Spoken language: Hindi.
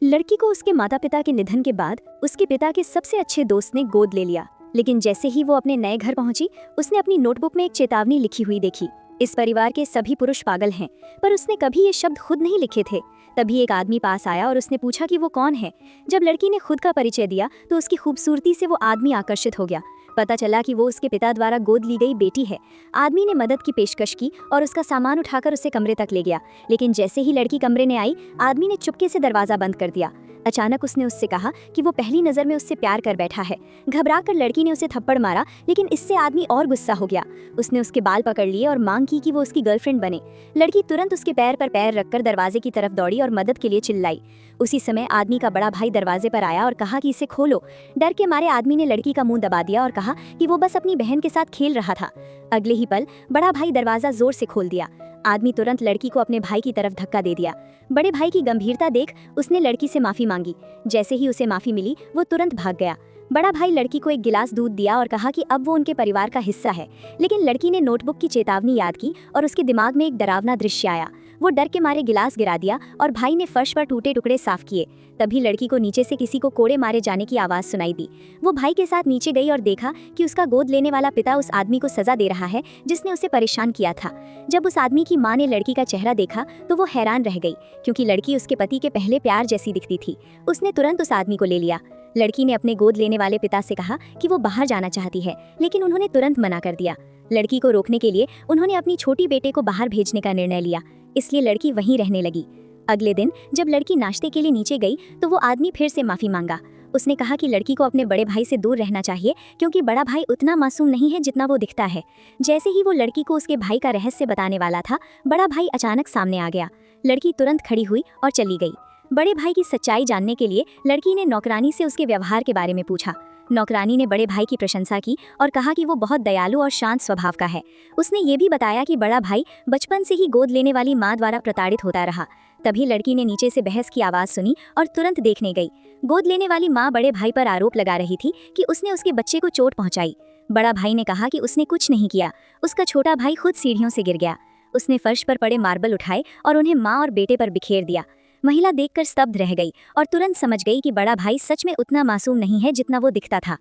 लड़की को उसके माता पिता के निधन के बाद उसके पिता के सबसे अच्छे दोस्त ने गोद ले लिया। लेकिन जैसे ही वो अपने नए घर पहुंची, उसने अपनी नोटबुक में एक चेतावनी लिखी हुई देखी। इस परिवार के सभी पुरुष पागल हैं। पर उसने कभी ये शब्द खुद नहीं लिखे थे। तभी एक आदमी पास आया और उसने पूछा कि वो कौन है। जब लड़की ने खुद का परिचय दिया तो उसकी खूबसूरती से वो आदमी आकर्षित हो गया। पता चला कि वो उसके पिता द्वारा गोद ली गई बेटी है। आदमी ने मदद की पेशकश की और उसका सामान उठाकर उसे कमरे तक ले गया। लेकिन जैसे ही लड़की कमरे में आई, आदमी ने चुपके से दरवाजा बंद कर दिया। अचानक उसने उससे कहा कि वो पहली नजर में उससे प्यार कर बैठा है। घबराकर लड़की ने उसे थप्पड़ मारा, लेकिन इससे आदमी और गुस्सा हो गया। उसने उसके बाल पकड़ लिए और मांग की कि वो उसकी गर्लफ्रेंड बने। लड़की तुरंत उसके पैर पर पैर रखकर दरवाजे की तरफ दौड़ी और मदद के लिए चिल्लाई। उसी समय आदमी का बड़ा भाई दरवाजे पर आया और कहा कि इसे खोलो। डर के मारे आदमी ने लड़की का मुंह दबा दिया और कहा कि वो बस अपनी बहन के साथ खेल रहा था। अगले ही पल बड़ा भाई दरवाजा जोर से खोल दिया। आदमी तुरंत लड़की को अपने भाई की तरफ धक्का दे दिया। बड़े भाई की गंभीरता देख उसने लड़की से माफी मांगी। जैसे ही उसे माफी मिली, वो तुरंत भाग गया। बड़ा भाई लड़की को एक गिलास दूध दिया और कहा कि अब वो उनके परिवार का हिस्सा है। लेकिन लड़की ने नोटबुक की चेतावनी याद की और उसके दिमाग में एक डरावना दृश्य आया। वो डर के मारे गिलास गिरा दिया और भाई ने फर्श पर टूटे टुकड़े साफ किए। तभी लड़की को नीचे से किसी को कोड़े मारे जाने की आवाज सुनाई दी। वो भाई के साथ नीचे गई और देखा कि उसका गोद लेने वाला पिता उस आदमी को सजा दे रहा है जिसने उसे परेशान किया था। जब उस आदमी की मां ने लड़की का चेहरा देखा तो वो हैरान रह गई, क्योंकि लड़की उसके पति के पहले प्यार जैसी दिखती थी। उसने तुरंत उस आदमी को ले लिया। लड़की ने अपने गोद लेने वाले पिता से कहा कि वो बाहर जाना चाहती है, लेकिन उन्होंने तुरंत मना कर दिया। लड़की को रोकने के लिए उन्होंने अपनी छोटी बेटे को बाहर भेजने का निर्णय लिया, इसलिए लड़की वहीं रहने लगी। अगले दिन जब लड़की नाश्ते के लिए नीचे गई तो वो आदमी फिर से माफी मांगा। उसने कहा कि लड़की को अपने बड़े भाई से दूर रहना चाहिए, क्योंकि बड़ा भाई उतना मासूम नहीं है जितना वो दिखता है। जैसे ही वो लड़की को उसके भाई का रहस्य बताने वाला था, बड़ा भाई अचानक सामने आ गया। लड़की तुरंत खड़ी हुई और चली गई। बड़े भाई की सच्चाई जानने के लिए लड़की ने नौकरानी से उसके व्यवहार के बारे में पूछा। नौकरानी ने बड़े भाई की प्रशंसा की और कहा कि वो बहुत दयालु और शांत स्वभाव का है। उसने ये भी बताया कि बड़ा भाई बचपन से ही गोद लेने वाली मां द्वारा प्रताड़ित होता रहा। तभी लड़की ने नीचे से बहस की आवाज सुनी और तुरंत देखने गई। गोद लेने वाली मां बड़े भाई पर आरोप लगा रही थी कि उसने उसके बच्चे को चोट पहुंचाई। बड़ा भाई ने कहा कि उसने कुछ नहीं किया, उसका छोटा भाई खुद सीढ़ियों से गिर गया। उसने फर्श पर पड़े मार्बल उठाए और उन्हें मां और बेटे पर बिखेर दिया। महिला देखकर स्तब्ध रह गई और तुरंत समझ गई कि बड़ा भाई सच में उतना मासूम नहीं है जितना वो दिखता था।